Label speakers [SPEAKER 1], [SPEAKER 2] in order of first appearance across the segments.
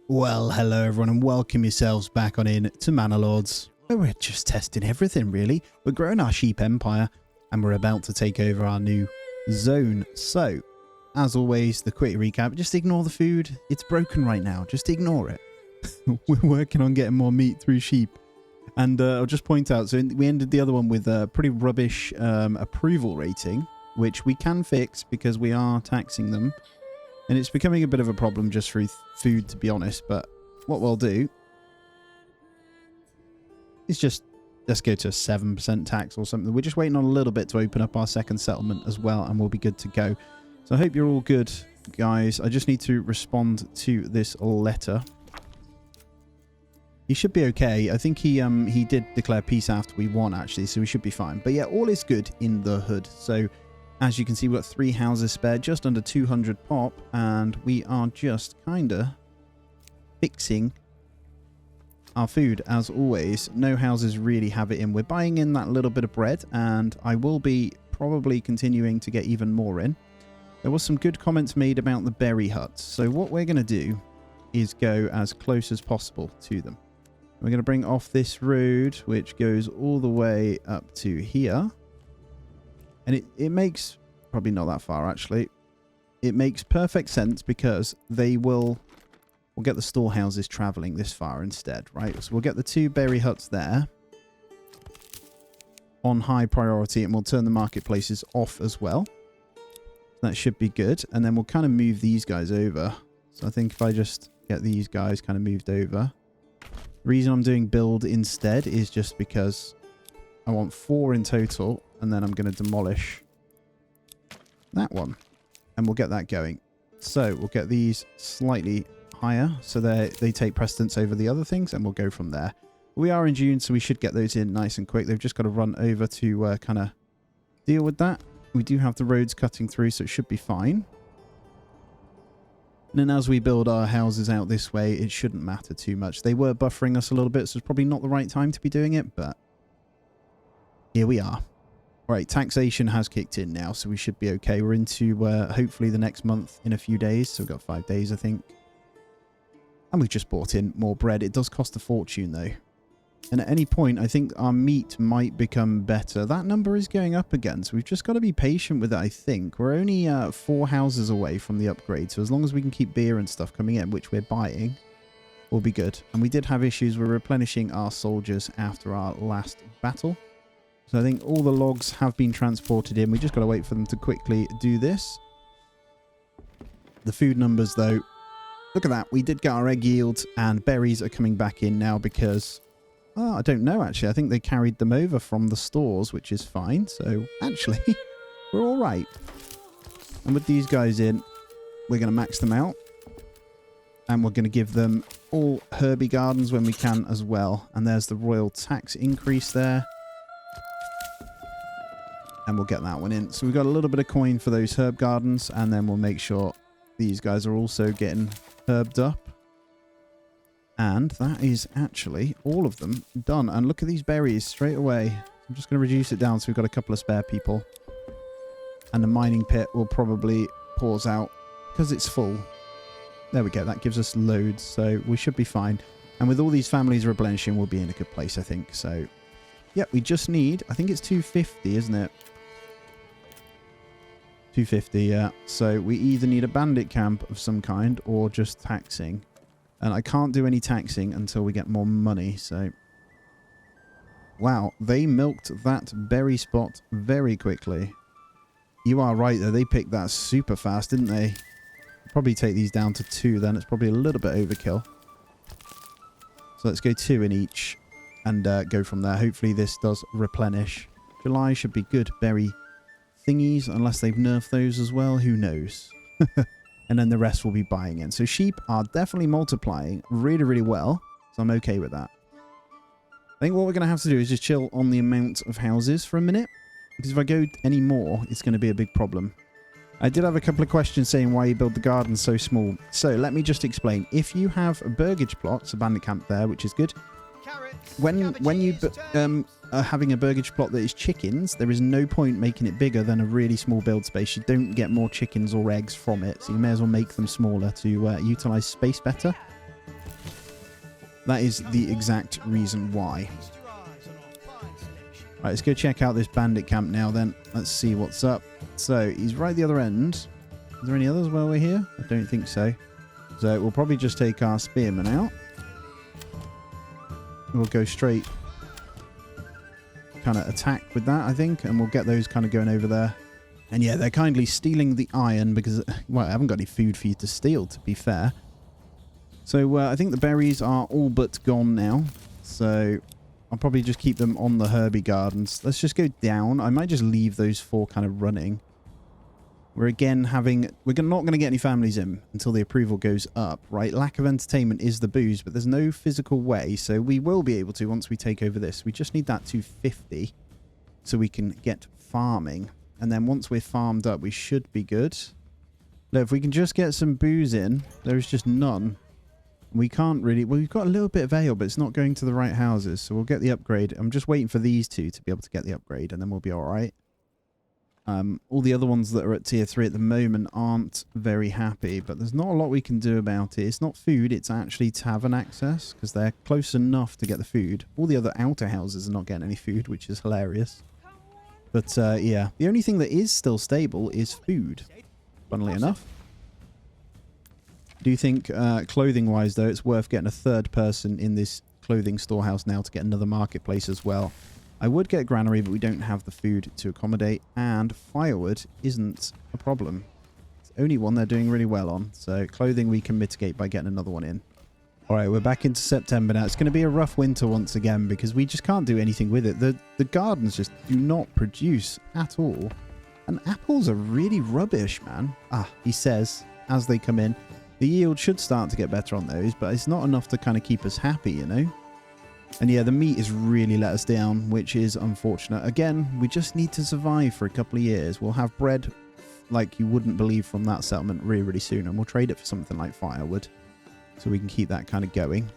[SPEAKER 1] Well, hello everyone and welcome yourselves back on in to Manor Lords, where we're just testing everything really. We're growing our sheep empire and we're about to take over our new zone. So, as always, the quick recap, just ignore the food. It's broken right now. Just ignore it. We're working on getting more meat through sheep. And I'll just point out, so we ended the other one with a pretty rubbish approval rating, which we can fix because we are taxing them. And it's becoming a bit of a problem just through food, to be honest. But what we'll do is just, let's go to a 7% tax or something. We're just waiting on a little bit to open up our second settlement as well, and we'll be good to go. So I hope you're all good, guys. I just need to respond to this letter. He should be okay. I think he did declare peace after we won, actually, so we should be fine. But yeah, all is good in the hood. So as you can see, we've got 3 houses spare, just under 200 pop, and we are just kind of fixing our food, as always. No houses really have it in. We're buying in that little bit of bread, and I will be probably continuing to get even more in. There was some good comments made about the berry huts, so what we're going to do is go as close as possible to them. We're going to bring off this road, which goes all the way up to here. And it makes, probably not that far actually, it makes perfect sense because we'll get the storehouses travelling this far instead, right? So we'll get the 2 berry huts there on high priority, and we'll turn the marketplaces off as well. That should be good. And then we'll kind of move these guys over. So I think if I just get these guys kind of moved over. The reason I'm doing build instead is just because I want 4 in total, and then I'm going to demolish that one, and we'll get that going. So we'll get these slightly higher so they take precedence over the other things, and we'll go from there. We are in June, so we should get those in nice and quick. They've just got to run over to kind of deal with that. We do have the roads cutting through, so it should be fine. And then as we build our houses out this way, it shouldn't matter too much. They were buffering us a little bit, so it's probably not the right time to be doing it, but here we are. All right, taxation has kicked in now, so we should be okay. We're into hopefully the next month in a few days, so we've got 5 days, I think. And we've just bought in more bread. It does cost a fortune, though. And at any point, I think our meat might become better. That number is going up again, so we've just got to be patient with it, I think. We're only 4 houses away from the upgrade, so as long as we can keep beer and stuff coming in, which we're buying, we'll be good. And we did have issues with replenishing our soldiers after our last battle. So I think all the logs have been transported in. We just got to wait for them to quickly do this. The food numbers, though, look at that. We did get our egg yield, and berries are coming back in now because... oh, I don't know, actually. I think they carried them over from the stores, which is fine. So, actually, we're all right. And with these guys in, we're going to max them out. And we're going to give them all herby gardens when we can as well. And there's the royal tax increase there. And we'll get that one in. So we've got a little bit of coin for those herb gardens. And then we'll make sure these guys are also getting herbed up. And that is actually all of them done. And look at these berries straight away. I'm just going to reduce it down so we've got a couple of spare people. And the mining pit will probably pause out because it's full. There we go. That gives us loads. So we should be fine. And with all these families replenishing, we'll be in a good place, I think. So, yeah, we just need... I think it's 250, isn't it? 250, yeah. So we either need a bandit camp of some kind or just taxing. And I can't do any taxing until we get more money, so... wow, they milked that berry spot very quickly. You are right, though. They picked that super fast, didn't they? Probably take these down to 2, then. It's probably a little bit overkill. So let's go 2 in each and go from there. Hopefully this does replenish. July should be good berry thingies, unless they've nerfed those as well. Who knows? And then the rest will be buying in. So sheep are definitely multiplying really, really well. So I'm okay with that. I think what we're going to have to do is just chill on the amount of houses for a minute. Because if I go any more, it's going to be a big problem. I did have a couple of questions saying why you build the garden so small. So let me just explain. If you have a burgage plot, it's a bandit camp there, which is good. When you are having a burgage plot that is chickens, there is no point making it bigger than a really small build space. You don't get more chickens or eggs from it, so you may as well make them smaller to utilize space better. That is the exact reason why. Right, let's go check out this bandit camp now then. Let's see what's up. So, he's right at the other end. Is there any others while we're here? I don't think so. So, we'll probably just take our spearmen out. We'll go straight kind of attack with that, I think. And we'll get those kind of going over there. And yeah, they're kindly stealing the iron because, well, I haven't got any food for you to steal, to be fair. So, I think the berries are all but gone now. So, I'll probably just keep them on the Herbie Gardens. Let's just go down. I might just leave those 4 kind of running. We're again having... We're not going to get any families in until the approval goes up, right? Lack of entertainment is the booze, but there's no physical way. So we will be able to once we take over this. We just need that to 50 so we can get farming. And then once we're farmed up, we should be good. Look, if we can just get some booze in, there's just none. We can't really... Well, we've got a little bit of ale, but it's not going to the right houses. So we'll get the upgrade. I'm just waiting for these 2 to be able to get the upgrade, and then we'll be all right. All the other ones that are at tier 3 at the moment aren't very happy, but there's not a lot we can do about it. It's not food, it's actually tavern access, because they're close enough to get the food. All the other outer houses are not getting any food, which is hilarious. But, yeah. The only thing that is still stable is food, funnily enough. Do you think, clothing-wise, though, it's worth getting a 3rd person in this clothing storehouse now to get another marketplace as well? I would get a granary, but we don't have the food to accommodate, and firewood isn't a problem. It's the only one they're doing really well on, so clothing we can mitigate by getting another one in. Alright, we're back into September now. It's going to be a rough winter once again, because we just can't do anything with it. The gardens just do not produce at all. And apples are really rubbish, man. Ah, he says, as they come in. The yield should start to get better on those, but it's not enough to kind of keep us happy, you know? And yeah, the meat has really let us down, which is unfortunate. Again, we just need to survive for a couple of years. We'll have bread like you wouldn't believe from that settlement really, really soon, and we'll trade it for something like firewood so we can keep that kind of going.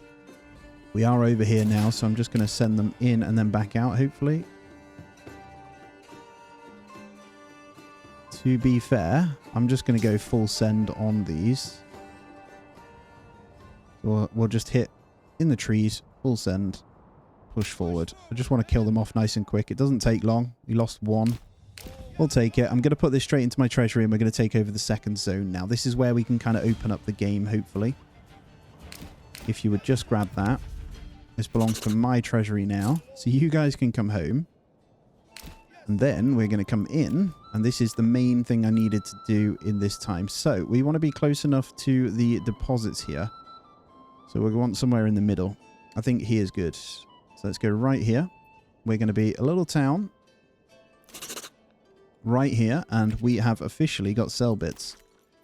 [SPEAKER 1] We are over here now, so I'm just going to send them in and then back out, hopefully. To be fair, I'm just going to go full send on these. We'll just hit in the trees, full send, push forward. I just want to kill them off nice and quick. It doesn't take long. We lost 1. We'll take it. I'm going to put this straight into my treasury, and we're going to take over the 2nd zone now. This is where we can kind of open up the game, hopefully. If you would just grab that. This belongs to my treasury now. So you guys can come home. And then we're going to come in. And this is the main thing I needed to do in this time. So we want to be close enough to the deposits here. So we want somewhere in the middle. I think here is good. So let's go right here. We're going to be a little town. Right here. And we have officially got sell bits.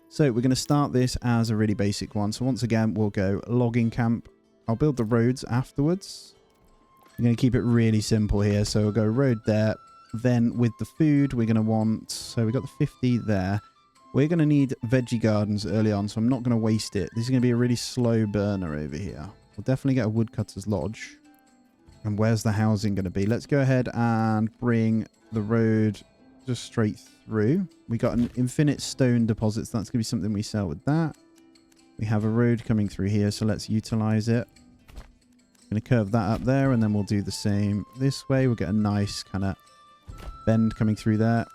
[SPEAKER 1] So we're going to start this as a really basic one. So once again, we'll go logging camp. I'll build the roads afterwards. I'm going to keep it really simple here. So we'll go road there. Then with the food, we're going to want... So we got the 50 there. We're going to need veggie gardens early on, so I'm not going to waste it. This is going to be a really slow burner over here. We'll definitely get a woodcutter's lodge. And where's the housing going to be? Let's go ahead and bring the road just straight through. We got an infinite stone deposit, so that's going to be something we sell with that. We have a road coming through here, so let's utilize it. Going to curve that up there, and then we'll do the same this way. We'll get a nice kind of bend coming through there.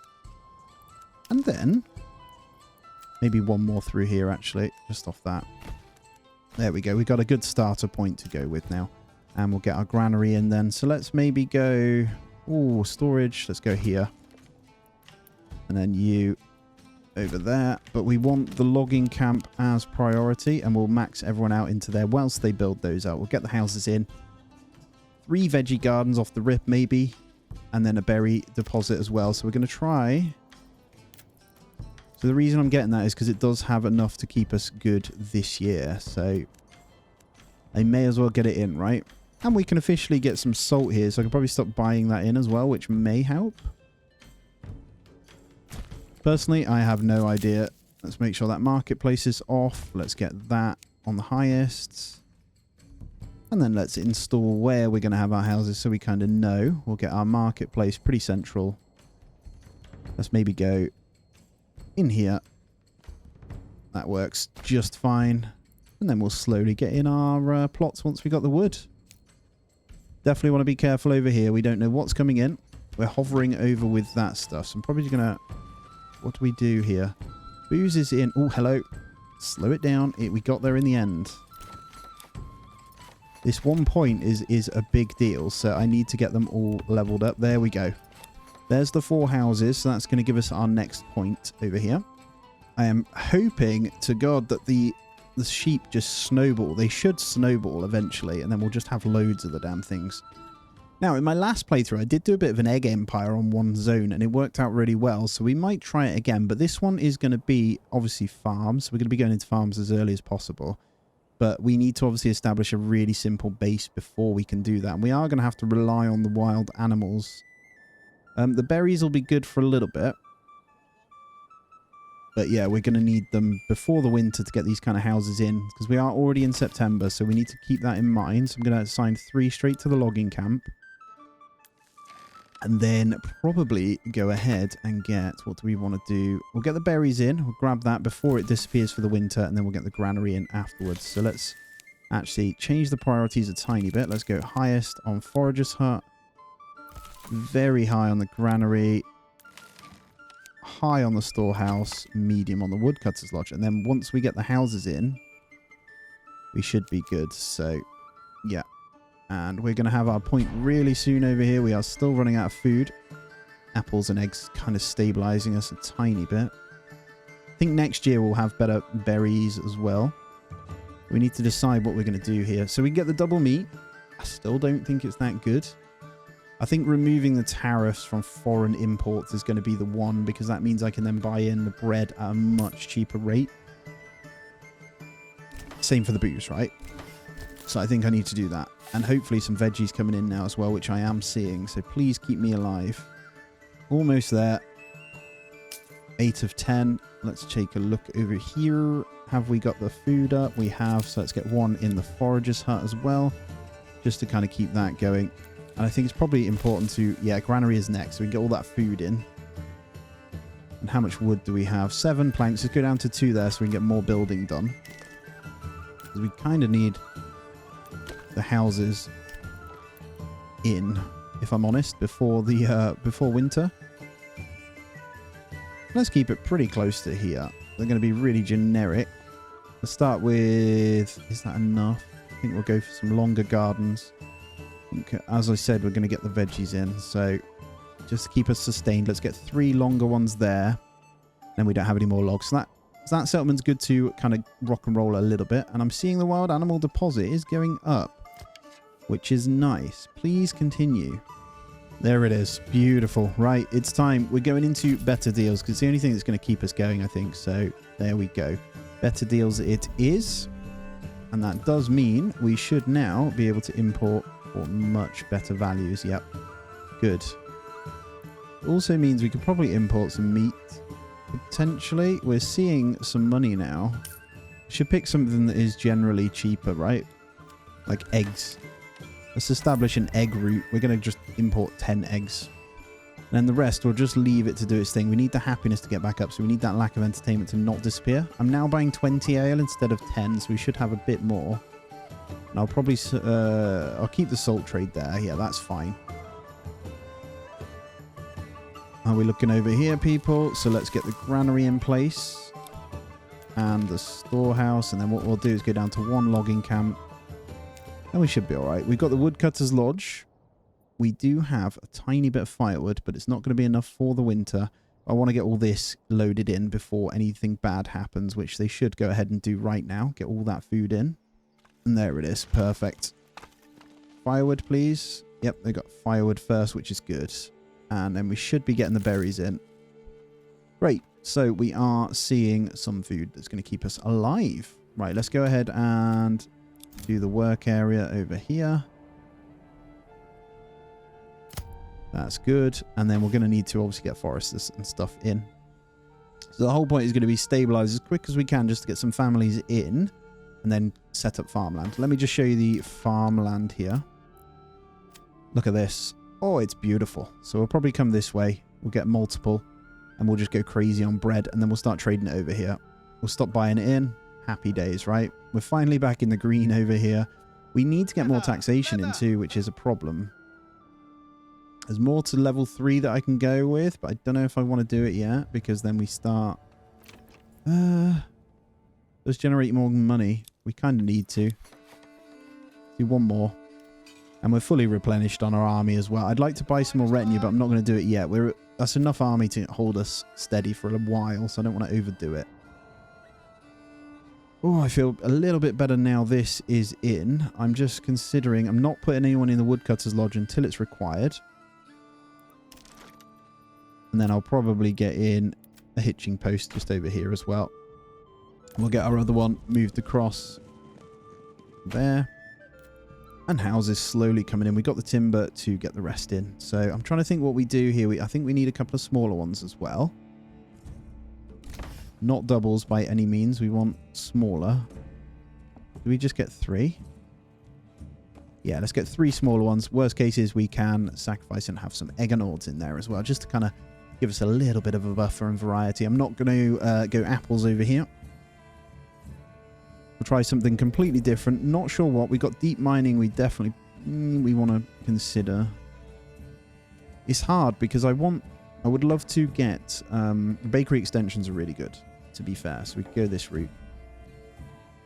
[SPEAKER 1] And then... maybe one more through here, actually. Just off that. There we go. We got a good starter point to go with now. And we'll get our granary in then. So let's maybe go... ooh, storage. Let's go here. And then you over there. But we want the logging camp as priority. And we'll max everyone out into there whilst they build those out. We'll get the houses in. 3 veggie gardens off the rip, maybe. And then a berry deposit as well. So we're going to try... so the reason I'm getting that is because it does have enough to keep us good this year. So I may as well get it in, right? And we can officially get some salt here. So I can probably stop buying that in as well, which may help. Personally, I have no idea. Let's make sure that marketplace is off. Let's get that on the highest. And then let's install where we're going to have our houses so we kind of know. We'll get our marketplace pretty central. Let's maybe go... in here. That works just fine. And then we'll slowly get in our plots once we got the wood. Definitely want to be careful over here. We don't know what's coming in. We're hovering over with that stuff. So I'm probably going to... What do we do here? Booze is in. Oh, hello. Slow it down. We got there in the end. This 1 point is a big deal. So I need to get them all leveled up. There we go. There's the 4 houses. So that's going to give us our next point over here. I am hoping to God that the sheep just snowball. They should snowball eventually. And then we'll just have loads of the damn things. Now, in my last playthrough, I did do a bit of an egg empire on one zone, and it worked out really well, so we might try it again. But this one is going to be, obviously, farms. We're going to be going into farms as early as possible. But we need to obviously establish a really simple base before we can do that. And we are going to have to rely on the wild animals. The berries will be good for a little bit. But yeah, we're going to need them before the winter to get these kind of houses in, because we are already in September, so we need to keep that in mind. So I'm going to assign 3 straight to the logging camp. And then probably go ahead and get, what do we want to do? We'll get the berries in. We'll grab that before it disappears for the winter. And then we'll get the granary in afterwards. So let's actually change the priorities a tiny bit. Let's go highest on Forager's Hut. Very high on the granary. High on the storehouse. Medium on the woodcutter's lodge. And then once we get the houses in, we should be good. So, yeah. And we're going to have our point really soon over here. We are still running out of food. Apples and eggs kind of stabilizing us a tiny bit. I think next year we'll have better berries as well. We need to decide what we're going to do here. So we can get the double meat. I still don't think it's that good. I think removing the tariffs from foreign imports is going to be the one, because that means I can then buy in the bread at a much cheaper rate. Same for the booze, right? So I think I need to do that. And hopefully some veggies coming in now as well, which I am seeing. So please keep me alive. Almost there. 8 of 10. Let's take a look over here. Have we got the food up? We have. So let's get one in the forager's hut as well, just to kind of keep that going. And I think it's probably important to... Yeah, granary is next. So we can get all that food in. And how much wood do we have? 7 planks. Let's go down to 2 there so we can get more building done. Because we kind of need... the houses in, if I'm honest, before winter. Let's keep it pretty close to here. They're going to be really generic. Let's start with... Is that enough? I think we'll go for some longer gardens. I think, as I said, we're going to get the veggies in. So just to keep us sustained, let's get 3 longer ones there. Then we don't have any more logs. So that settlement's good to kind of rock and roll a little bit. And I'm seeing the wild animal deposit is going up, which is nice. Please continue. There it is. Beautiful. Right, it's time. We're going into better deals, because it's the only thing that's going to keep us going, I think. So there we go. Better deals it is. And that does mean we should now be able to import for much better values. Yep. Good. Also means we could probably import some meat. Potentially. We're seeing some money now. Should pick something that is generally cheaper, right? Like eggs. Let's establish an egg route. We're going to just import 10 eggs. And then the rest, we'll just leave it to do its thing. We need the happiness to get back up, so we need that lack of entertainment to not disappear. I'm now buying 20 ale instead of 10, so we should have a bit more. And I'll probably... I'll keep the salt trade there. Yeah, that's fine. Are we looking over here, people? So let's get the granary in place. And the storehouse. And then what we'll do is go down to 1 logging camp. And we should be alright. We've got the woodcutter's lodge. We do have a tiny bit of firewood, but it's not going to be enough for the winter. I want to get all this loaded in before anything bad happens, which they should go ahead and do right now. Get all that food in. And there it is. Perfect. Firewood, please. Yep, they got firewood first, which is good. And then we should be getting the berries in. Great. So we are seeing some food that's going to keep us alive. Right, let's go ahead and do the work area over here. That's good. And then we're going to need to obviously get foresters and stuff in. So the whole point is going to be stabilize as quick as we can just to get some families in and then set up farmland. Let me just show you the farmland here. Look at this. Oh, it's beautiful. So we'll probably come this way. We'll get multiple and we'll just go crazy on bread and then we'll start trading it over here. We'll stop buying it in. Happy days, right? We're finally back in the green over here. We need to get more taxation in too, which is a problem. There's more to level 3 that I can go with, but I don't know if I want to do it yet, because then we start... let's generate more money. We kind of need to. Do one more. And we're fully replenished on our army as well. I'd like to buy some more retinue, but I'm not going to do it yet. That's enough army to hold us steady for a while, so I don't want to overdo it. Oh, I feel a little bit better now this is in. I'm just considering... I'm not putting anyone in the Woodcutter's Lodge until it's required. And then I'll probably get in a hitching post just over here as well. We'll get our other one moved across there. And houses slowly coming in. We got the timber to get the rest in. So I'm trying to think what we do here. I think we need a couple of smaller ones as well. Not doubles by any means. We want smaller. Do we just get 3? Yeah, let's get 3 smaller ones. Worst case is we can sacrifice and have some Eggonords in there as well, just to kind of give us a little bit of a buffer and variety. I'm not going to go apples over here. We'll try something completely different. Not sure what. We got deep mining. We definitely we want to consider. It's hard because I would love to get bakery extensions are really good, to be fair. So we could go this route.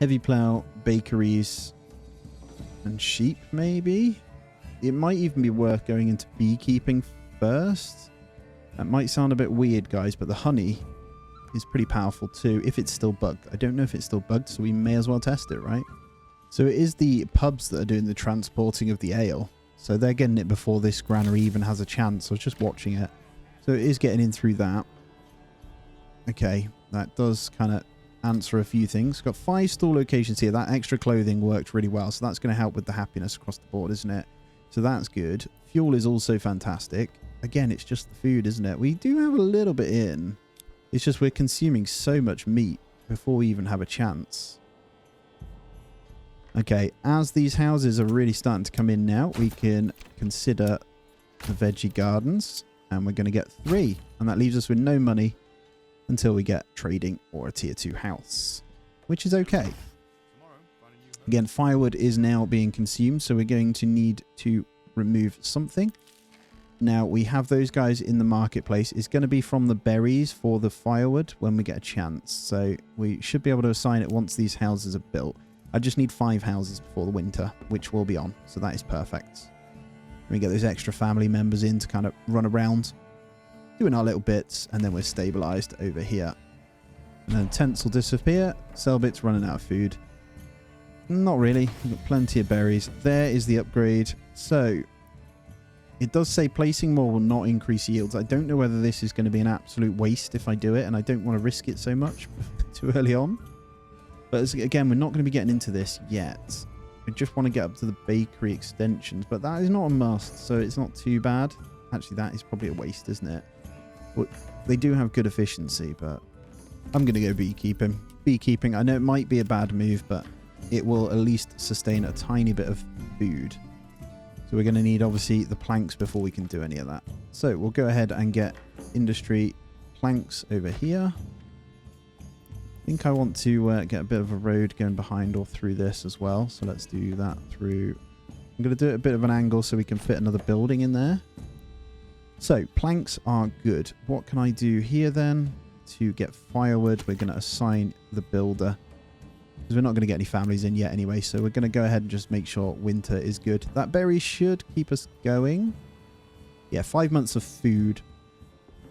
[SPEAKER 1] Heavy plow, bakeries, and sheep maybe. It might even be worth going into beekeeping first. That might sound a bit weird, guys, but the honey is pretty powerful too, if it's still bugged. I don't know if it's still bugged, so we may as well test it, right? So it is the pubs that are doing the transporting of the ale. So they're getting it before this granary even has a chance. I was just watching it. So it is getting in through that. Okay, that does kind of answer a few things. Got 5 store locations here. That extra clothing worked really well, so that's going to help with the happiness across the board, isn't it? So that's good. Fuel is also fantastic. Again, it's just the food, isn't it? We do have a little bit in. It's just we're consuming so much meat before we even have a chance. Okay, as these houses are really starting to come in now, we can consider the veggie gardens. And we're going to get 3. And that leaves us with no money until we get trading or a tier 2 house, which is okay. Again, firewood is now being consumed, so we're going to need to remove something. Now, we have those guys in the marketplace. It's going to be from the berries for the firewood when we get a chance. So we should be able to assign it once these houses are built. I just need 5 houses before the winter, which will be on. So that is perfect. We get those extra family members in to kind of run around, doing our little bits, and then we're stabilized over here. And then tents will disappear. Selbit's running out of food. Not really. We've got plenty of berries. There is the upgrade. So it does say placing more will not increase yields. I don't know whether this is going to be an absolute waste if I do it, and I don't want to risk it so much too early on. But again, we're not going to be getting into this yet. I just want to get up to the bakery extensions, but that is not a must, so it's not too bad. Actually, that is probably a waste, isn't it? But they do have good efficiency, but I'm going to go beekeeping. Beekeeping, I know it might be a bad move, but it will at least sustain a tiny bit of food. So we're going to need, obviously, the planks before we can do any of that. So we'll go ahead and get industry planks over here. I think I want to get a bit of a road going behind or through this as well. So let's do that through. I'm going to do it a bit of an angle so we can fit another building in there. So planks are good. What can I do here then? To get firewood, we're going to assign the builder. Because we're not going to get any families in yet anyway. So we're going to go ahead and just make sure winter is good. That berry should keep us going. Yeah, 5 months of food.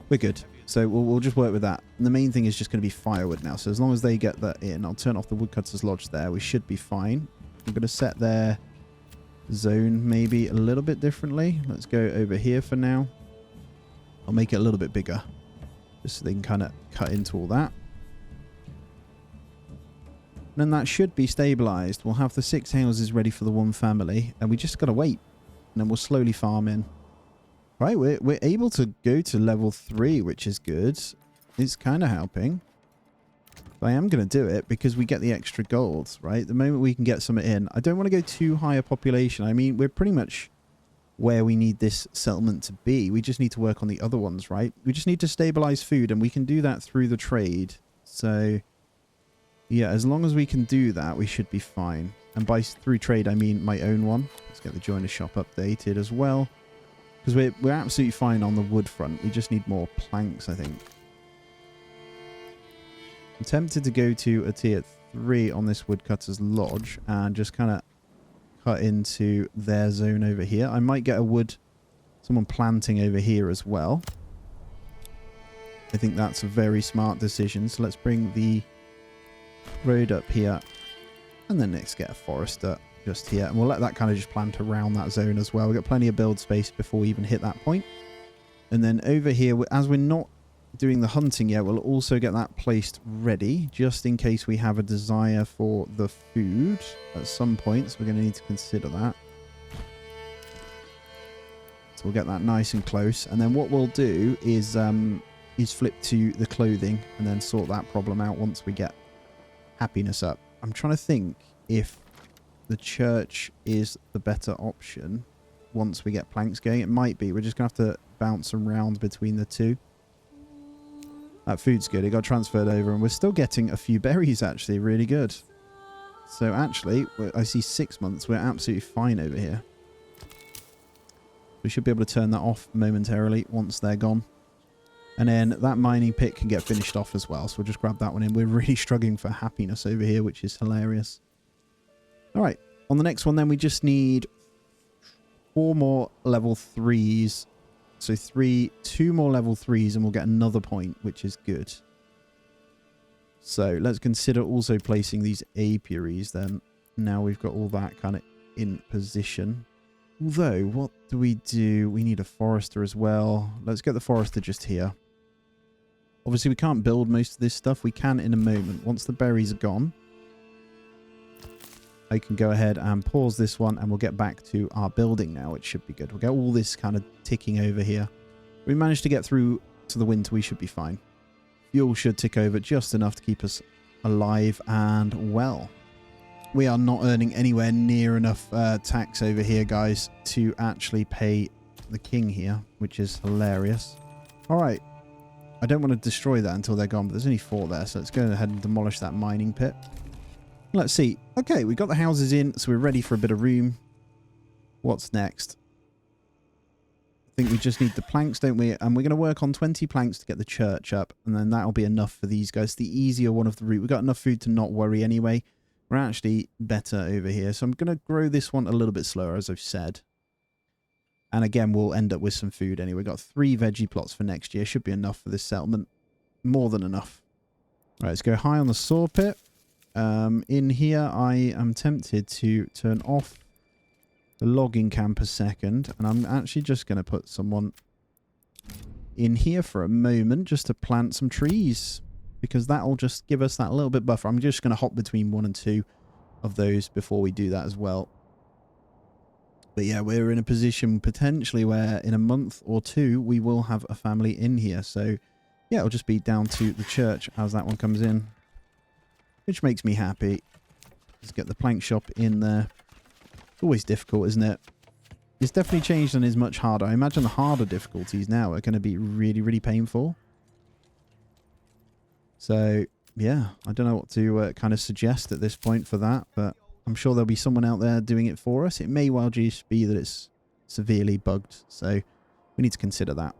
[SPEAKER 1] We're good. So we'll just work with that. And the main thing is just going to be firewood now. So as long as they get that in, I'll turn off the Woodcutter's Lodge there. We should be fine. I'm going to set their zone maybe a little bit differently. Let's go over here for now. I'll make it a little bit bigger, just so they can kind of cut into all that. And then that should be stabilized. We'll have the 6 houses ready for the 1 family, and we just got to wait. And then we'll slowly farm in. Right, we're able to go to level 3, which is good. It's kind of helping. But I am going to do it because we get the extra gold, right? The moment we can get some in. I don't want to go too high a population. I mean, we're pretty much where we need this settlement to be. We just need to work on the other ones, right? We just need to stabilize food, and we can do that through the trade. So Yeah, as long as we can do that, we should be fine. And by through trade, I mean my own one. Let's get the joiner shop updated as well. Because we're absolutely fine on the wood front. We just need more planks, I think. I'm tempted to go to a tier 3 on this woodcutter's lodge and just kind of cut into their zone over here. I might get someone planting over here as well. I think that's a very smart decision. So let's bring the road up here. And then let's get a forester just here. And we'll let that kind of just plant around that zone as well. We've got plenty of build space before we even hit that point. And then over here, as we're not doing the hunting yet, we'll also get that placed ready just in case we have a desire for the food at some point. So we're going to need to consider that. So we'll get that nice and close. And then what we'll do is flip to the clothing and then sort that problem out once we get happiness up. I'm trying to think if the church is the better option once we get planks going. It might be. We're just going to have to bounce around between the two. That food's good. It got transferred over and we're still getting a few berries actually. Really good. So actually, I see 6 months. We're absolutely fine over here. We should be able to turn that off momentarily once they're gone. And then that mining pit can get finished off as well. So we'll just grab that one in. We're really struggling for happiness over here, which is hilarious. All right. On the next one, then, we just need 4 more level 3s. So 2 more level 3s and we'll get another point, which is good. So let's consider also placing these apiaries then. Now we've got all that kind of in position. Although, what do? We need a forester as well. Let's get the forester just here. Obviously, we can't build most of this stuff. We can in a moment. Once the berries are gone, I can go ahead and pause this one and we'll get back to our building now. It should be good. We'll get all this kind of ticking over here. We managed to get through to the winter. We should be fine. Fuel should tick over just enough to keep us alive and well. We are not earning anywhere near enough tax over here, guys, to actually pay the king here, which is hilarious. All right. I don't want to destroy that until they're gone, but there's only 4 there, so let's go ahead and demolish that mining pit. Let's see. Okay, we've got the houses in, so we're ready for a bit of room. What's next? I think we just need the planks, don't we? And we're going to work on 20 planks to get the church up, and then that'll be enough for these guys. The easier one of the route. We've got enough food to not worry anyway. We're actually better over here. So I'm going to grow this one a little bit slower, as I've said. And again, we'll end up with some food anyway. We've got 3 veggie plots for next year. Should be enough for this settlement. More than enough. All right, let's go high on the saw pit. In here, I am tempted to turn off the logging camp a second. And I'm actually just going to put someone in here for a moment just to plant some trees. Because that'll just give us that little bit buffer. I'm just going to hop between 1 and 2 of those before we do that as well. But yeah, we're in a position potentially where in a month or 2, we will have a family in here. So yeah, it'll just be down to the church as that one comes in. Which makes me happy. Let's get the plank shop in there. It's always difficult, isn't it? It's definitely changed and is much harder. I imagine the harder difficulties now are going to be really, really painful. So, yeah, I don't know what to kind of suggest at this point for that, but I'm sure there'll be someone out there doing it for us. It may well just be that it's severely bugged, so we need to consider that.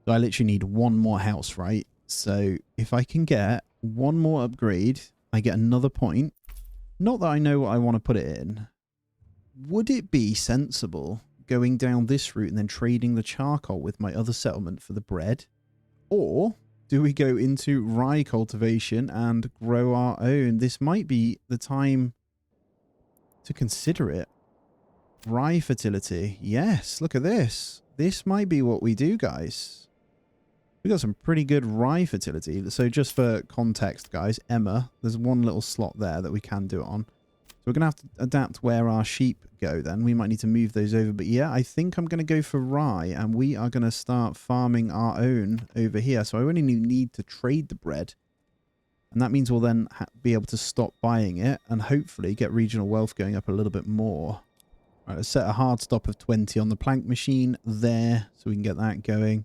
[SPEAKER 1] So I literally need 1 more house, right? So if I can get 1 more upgrade, I get another point. Not that I know what I want to put it in. Would it be sensible going down this route and then trading the charcoal with my other settlement for the bread? Or do we go into rye cultivation and grow our own? This might be the time to consider it. Rye fertility. Yes, look at this. This might be what we do, guys. We got some pretty good rye fertility. So just for context, guys, Emma, there's 1 little slot there that we can do it on. So we're going to have to adapt where our sheep go then. We might need to move those over. But yeah, I think I'm going to go for rye and we are going to start farming our own over here. So I only need to trade the bread. And that means we'll then be able to stop buying it and hopefully get regional wealth going up a little bit more. All right, let's set a hard stop of 20 on the plank machine there so we can get that going.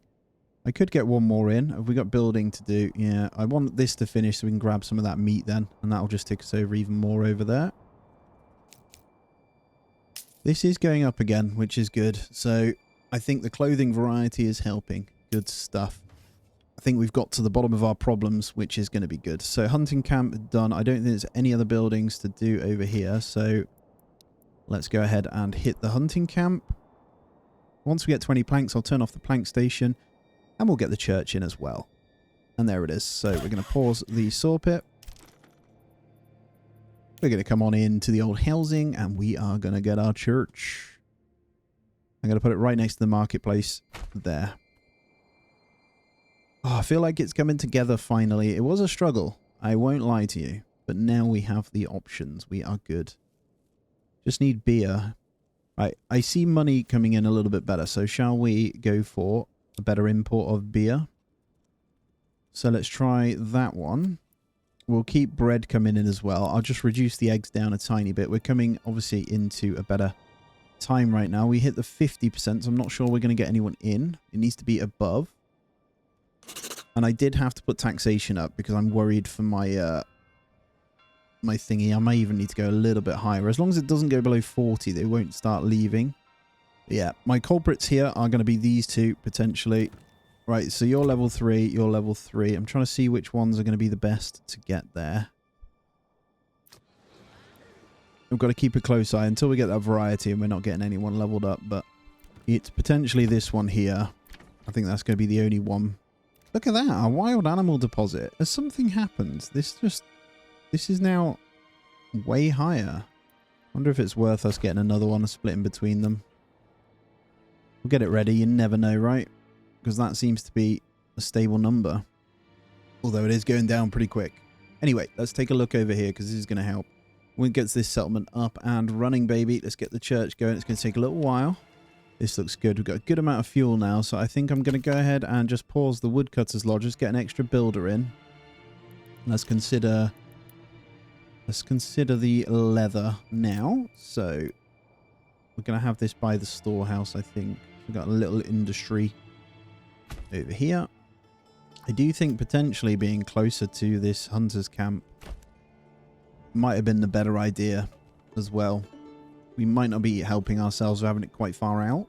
[SPEAKER 1] I could get one more in. Have we got building to do? Yeah, I want this to finish so we can grab some of that meat then. And that'll just take us over even more over there. This is going up again, which is good. So I think the clothing variety is helping. Good stuff. I think we've got to the bottom of our problems, which is going to be good. So hunting camp done. I don't think there's any other buildings to do over here. So let's go ahead and hit the hunting camp. Once we get 20 planks, I'll turn off the plank station and we'll get the church in as well. And there it is. So we're going to pause the saw pit. We're going to come on into the old housing and we are going to get our church. I'm going to put it right next to the marketplace there. Oh, I feel like it's coming together finally. It was a struggle. I won't lie to you. But now we have the options. We are good. Just need beer. Right, I see money coming in a little bit better. So shall we go for a better import of beer? So let's try that one. We'll keep bread coming in as well. I'll just reduce the eggs down a tiny bit. We're coming obviously into a better time right now. We hit the 50%, so I'm not sure we're going to get anyone in. It needs to be above. And I did have to put taxation up because I'm worried for my my thingy. I may even need to go a little bit higher. As long as it doesn't go below 40, they won't start leaving. But yeah, my culprits here are going to be these two, potentially. Right, so you're level 3, you're level 3. I'm trying to see which ones are going to be the best to get there. We've got to keep a close eye until we get that variety and we're not getting anyone leveled up. But it's potentially this one here. I think that's going to be the only one. Look at that, a wild animal deposit. Has something happened? This is now way higher. Wonder if it's worth us getting another one, splitting between them. We'll get it ready. You never know, right? Because that seems to be a stable number. Although it is going down pretty quick. Anyway, let's take a look over here because this is going to help. When it gets this settlement up and running, baby, let's get the church going. It's going to take a little while. This looks good. We've got a good amount of fuel now, so I think I'm going to go ahead and just pause the woodcutters lodge. Just get an extra builder in. Let's consider the leather now. So we're going to have this by the storehouse, I think. We've got a little industry over here. I do think potentially being closer to this hunter's camp might have been the better idea as well. We might not be helping ourselves for having it quite far out.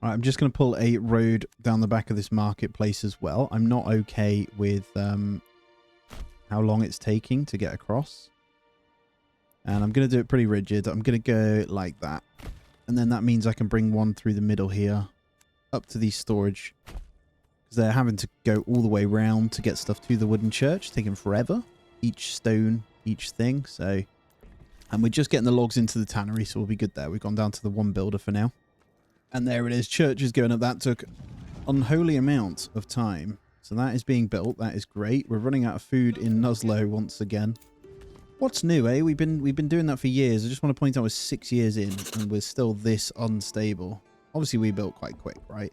[SPEAKER 1] All right, I'm just going to pull a road down the back of this marketplace as well. I'm not okay with how long it's taking to get across. And I'm going to do it pretty rigid. I'm going to go like that. And then that means I can bring one through the middle here up to these storage. Because they're having to go all the way around to get stuff to the wooden church. Taking forever. Each stone, each thing. So, and we're just getting the logs into the tannery, so we'll be good there. We've gone down to the one builder for now. And there it is. Church is going up. That took unholy amount of time. So that is being built. That is great. We're running out of food in Nuzlo once again. What's new, eh? We've been doing that for years. I just want to point out we're 6 years in and we're still this unstable. Obviously, we built quite quick, right?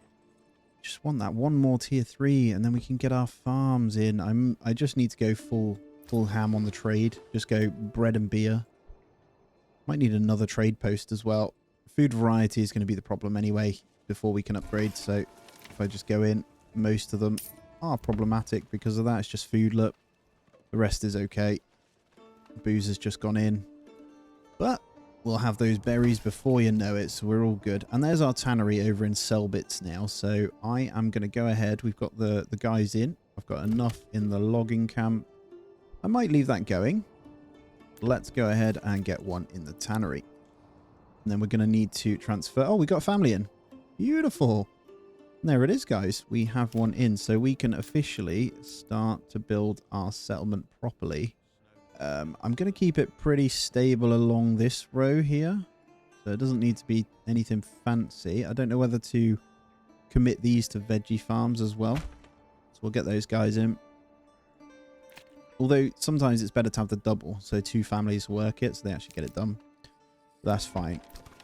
[SPEAKER 1] Just want that one more tier 3 and then we can get our farms in. I just need to go full ham on the trade. Just go bread and beer. Might need another trade post as well. Food variety is going to be the problem anyway before we can upgrade. So if I just go in, most of them are problematic because of that. It's just food, look. The rest is okay. Booze has just gone in. But we'll have those berries before you know it, so we're all good. And there's our tannery over in Selbits now. So I am going to go ahead. We've got the guys in. I've got enough in the logging camp. I might leave that going. Let's go ahead and get one in the tannery. And then we're going to need to transfer. Oh, we got a family in. Beautiful. And there it is, guys. We have one in. So we can officially start to build our settlement properly. I'm going to keep it pretty stable along this row here. So it doesn't need to be anything fancy. I don't know whether to commit these to veggie farms as well. So we'll get those guys in. Although sometimes it's better to have the double. So 2 families work it so they actually get it done. That's fine.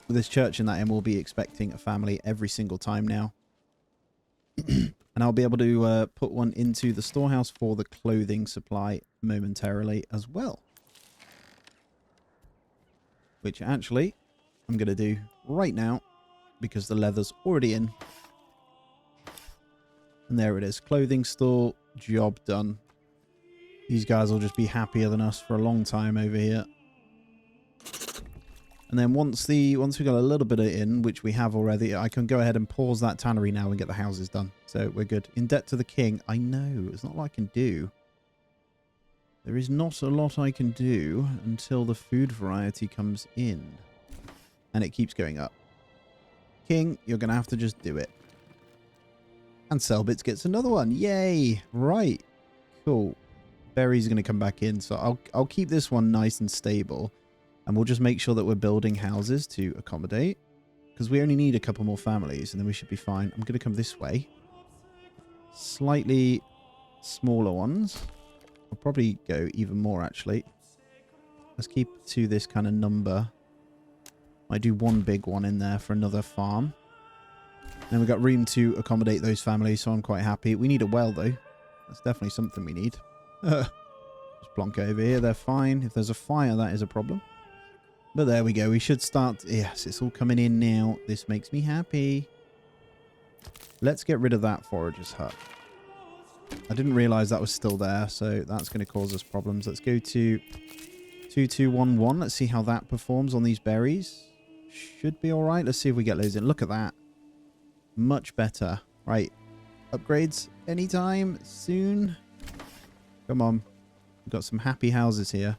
[SPEAKER 1] With this church in that end, we'll be expecting a family every single time now. And I'll be able to put one into the storehouse for the clothing supply momentarily as well. Which actually I'm going to do right now because the leather's already in. And there it is. Clothing store, job done. These guys will just be happier than us for a long time over here. And then once we got a little bit of in, which we have already, I can go ahead and pause that tannery now and get the houses done. So we're good. In debt to the king. I know. It's not a lot I can do. There is not a lot I can do until the food variety comes in. And it keeps going up. King, you're going to have to just do it. And Selbits gets another one. Yay. Right. Cool. Berry's going to come back in. So I'll keep this one nice and stable. And we'll just make sure that we're building houses to accommodate. Because we only need a couple more families. And then we should be fine. I'm going to come this way. Slightly smaller ones. I'll probably go even more, actually. Let's keep to this kind of number. I do one big one in there for another farm. And we've got room to accommodate those families, so I'm quite happy. We need a well, though. That's definitely something we need. Just plonk over here. They're fine. If there's a fire, that is a problem. But there we go. We should start. Yes, it's all coming in now. This makes me happy. Let's get rid of that forager's hut. I didn't realize that was still there, so that's going to cause us problems. Let's go to 2211. Let's see how that performs on these berries. Should be all right. Let's see if we get loads in. Look at that. Much better. Right. Upgrades anytime soon. Come on. We've got some happy houses here.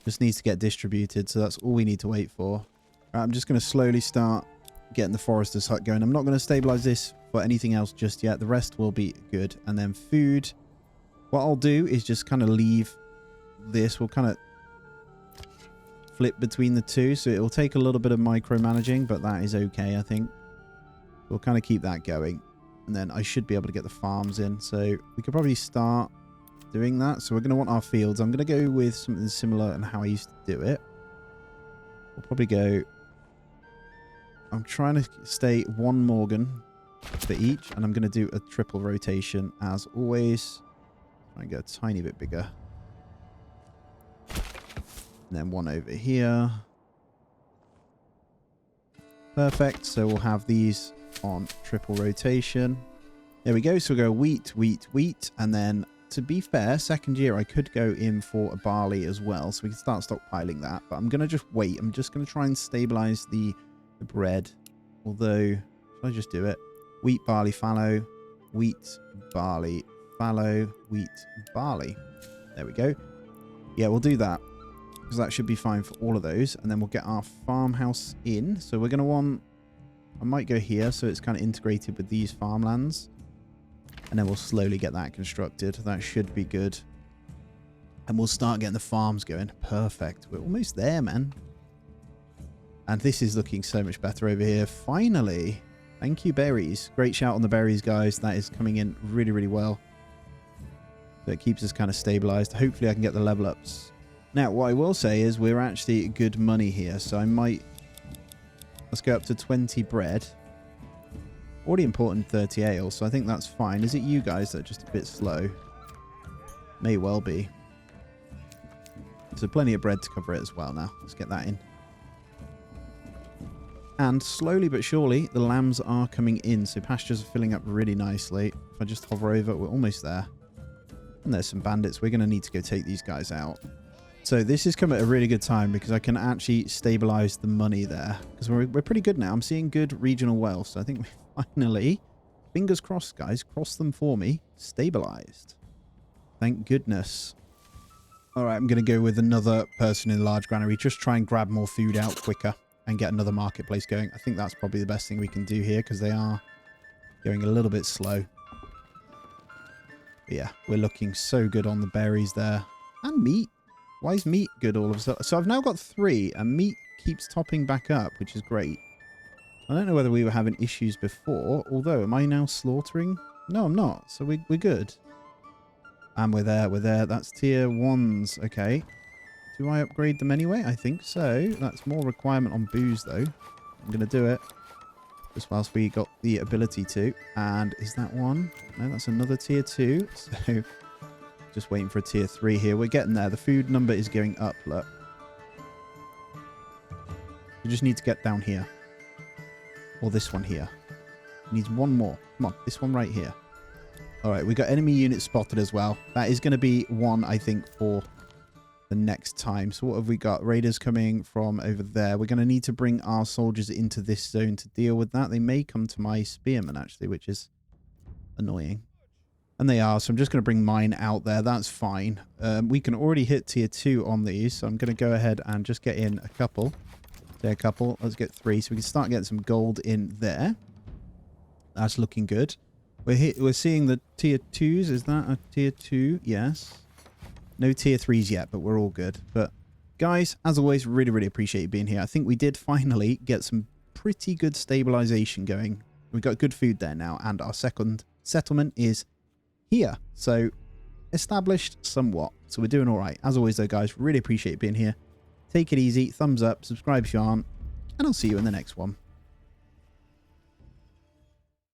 [SPEAKER 1] Just needs to get distributed, so that's all we need to wait for. Right, I'm just going to slowly start getting the forester's hut going. I'm not going to stabilize this for anything else just yet. The rest will be good. And then food. What I'll do is just kind of leave this. We'll kind of flip between the two. So it will take a little bit of micromanaging, but that is okay, I think. We'll kind of keep that going. And then I should be able to get the farms in. So we could probably start doing that. So we're going to want our fields. I'm going to go with something similar and how I used to do it. We'll probably go... I'm trying to stay one Morgan for each. And I'm going to do a triple rotation as always. Try and get a tiny bit bigger. And then one over here. Perfect. So we'll have these on triple rotation. There we go. So we'll go wheat, wheat, wheat. And then, to be fair, second year I could go in for a barley as well. So we can start stockpiling that. But I'm going to just wait. I'm just going to try and stabilize the bread. Although, should I just do it? Wheat, barley, fallow. Wheat, barley, fallow. Wheat, barley. There we go. Yeah, we'll do that. Because that should be fine for all of those. And then we'll get our farmhouse in. So we're going to want... I might go here so it's kind of integrated with these farmlands. And then we'll slowly get that constructed. That should be good. And we'll start getting the farms going. Perfect. We're almost there, man. And this is looking so much better over here. Finally. Thank you, berries. Great shout on the berries, guys. That is coming in really, really well. So it keeps us kind of stabilized. Hopefully I can get the level ups. Now, what I will say is we're actually good money here. So I might... Let's go up to 20 bread. Already imported 30 ale, so I think that's fine. Is it you guys that are just a bit slow? May well be. So plenty of bread to cover it as well now. Let's get that in. And slowly but surely, the lambs are coming in. So pastures are filling up really nicely. If I just hover over, we're almost there. And there's some bandits. We're going to need to go take these guys out. So this has come at a really good time because I can actually stabilize the money there. Because we're pretty good now. I'm seeing good regional wealth. So I think we finally, fingers crossed, guys, cross them for me, stabilized. Thank goodness. All right, I'm going to go with another person in the large granary. Just try and grab more food out quicker and get another marketplace going. I think that's probably the best thing we can do here because they are going a little bit slow. But yeah, we're looking so good on the berries there. And meat. Why is meat good all of a sudden? So I've now got 3, and meat keeps topping back up, which is great. I don't know whether we were having issues before, although, am I now slaughtering? No, I'm not. So we're good. And we're there, we're there. That's tier 1s. Okay. Do I upgrade them anyway? I think so. That's more requirement on booze, though. I'm going to do it. Just whilst we got the ability to. And is that one? No, that's another tier 2. So... Just waiting for a tier 3 here. We're getting there. The food number is going up, look. We just need to get down here. Or this one here. It needs one more. Come on, this one right here. All right, we got enemy units spotted as well. That is going to be one, I think, for the next time. So what have we got? Raiders coming from over there. We're going to need to bring our soldiers into this zone to deal with that. They may come to my spearmen, actually, which is annoying. And they are, so I'm just going to bring mine out there. That's fine. We can already hit tier 2 on these, so I'm going to go ahead and just get in a couple. Say a couple. Let's get 3, so we can start getting some gold in there. That's looking good. We're seeing the tier 2s. Is that a tier 2? Yes. No tier 3s yet, but we're all good. But guys, as always, really, really appreciate you being here. I think we did finally get some pretty good stabilization going. We've got good food there now, and our second settlement is here. So established somewhat. So we're doing all right. As always, though, guys, really appreciate you being here. Take it easy. Thumbs up. Subscribe if you aren't. And I'll see you in the next one.